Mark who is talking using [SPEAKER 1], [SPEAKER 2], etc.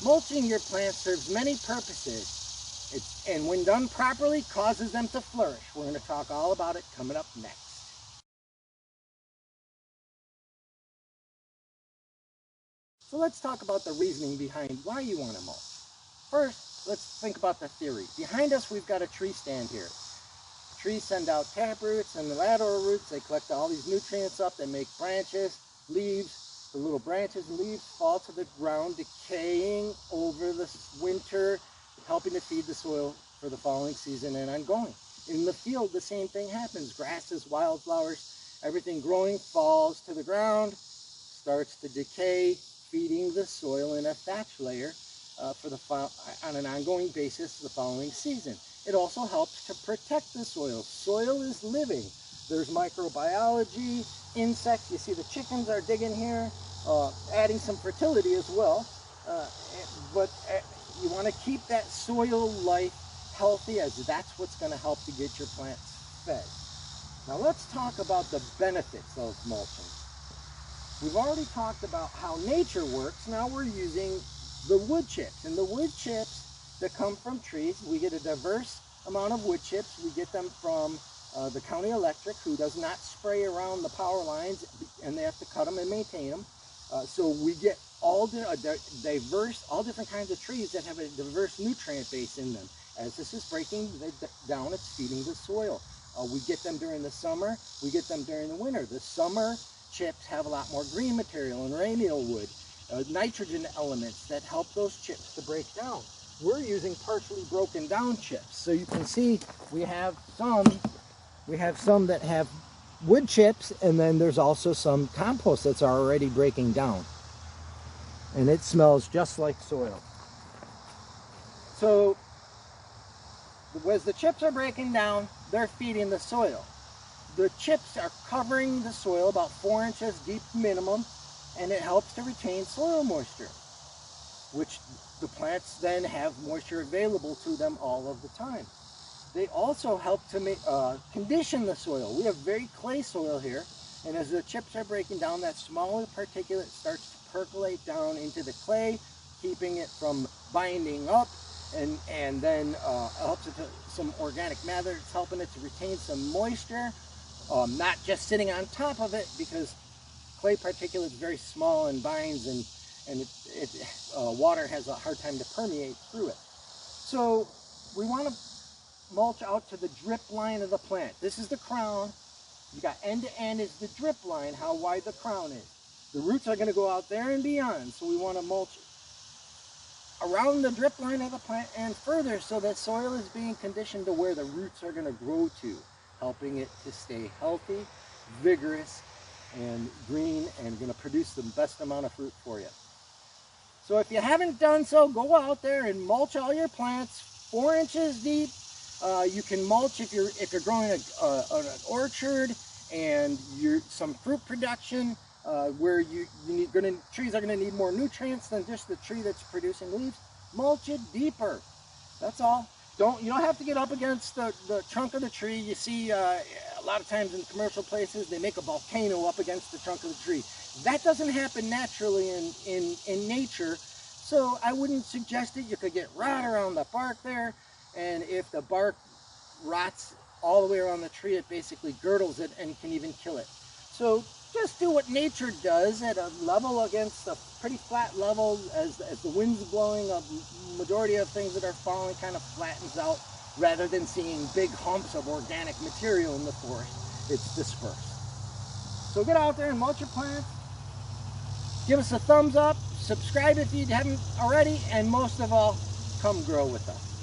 [SPEAKER 1] Mulching your plants serves many purposes, and when done properly, causes them to flourish. We're going to talk all about it coming up next. So let's talk about the reasoning behind why you want to mulch. First, let's think about the theory. Behind us, we've got a tree stand here. Trees send out tap roots and the lateral roots. They collect all these nutrients up. They make branches, leaves. The little branches and leaves fall to the ground, decaying over the winter, helping to feed the soil for the following season and ongoing. In the field, the same thing happens. Grasses, wildflowers, everything growing falls to the ground, starts to decay, feeding the soil in a thatch layer on an ongoing basis the following season. It also helps to protect the soil. Soil is living. There's microbiology, insects. You see the chickens are digging here, adding some fertility as well. But you want to keep that soil life healthy, as that's what's going to help to get your plants fed. Now let's talk about the benefits of mulching. We've already talked about how nature works. Now we're using the wood chips. And the wood chips that come from trees, we get a diverse amount of wood chips. We get them from the county electric, who does not spray around the power lines, and they have to cut them and maintain them. So we get all different kinds of trees that have a diverse nutrient base in them. As this is breaking down, it's feeding the soil. We get them during the summer. We get them during the winter. The summer chips have a lot more green material and radial wood, nitrogen elements that help those chips to break down. We're using partially broken down chips. So you can see we have some that have wood chips, and then there's also some compost that's already breaking down. And it smells just like soil. So as the chips are breaking down, they're feeding the soil. The chips are covering the soil about 4 inches deep minimum, and it helps to retain soil moisture, which the plants then have moisture available to them all of the time. They also help to condition the soil. We have very clay soil here, and as the chips are breaking down, that smaller particulate starts to percolate down into the clay, keeping it from binding up, and then helps it to some organic matter. It's helping it to retain some moisture, not just sitting on top of it, because clay particulate is very small and binds, and water has a hard time to permeate through it. So we want to mulch out to the drip line of the plant. This is the crown. You got end to end is the drip line, how wide the crown is. The roots are going to go out there and beyond, so we want to mulch around the drip line of the plant and further, so that soil is being conditioned to where the roots are going to grow to, helping it to stay healthy, vigorous, and green, and going to produce the best amount of fruit for you. So if you haven't done so, go out there and mulch all your plants 4 inches deep. You can mulch if you're growing an orchard and some fruit production where trees are going to need more nutrients than just the tree that's producing leaves. Mulch it deeper. That's all. You don't have to get up against the trunk of the tree. You see a lot of times in commercial places, they make a volcano up against the trunk of the tree. That doesn't happen naturally in nature, so I wouldn't suggest it. You could get rot around the bark there, and if the bark rots all the way around the tree, it basically girdles it and can even kill it. So just do what nature does at a level against a pretty flat level. As the wind's blowing, a majority of things that are falling kind of flattens out, rather than seeing big humps of organic material in the forest. It's dispersed. So get out there and mulch your plants. Give us a thumbs up, subscribe if you haven't already, and most of all, come grow with us.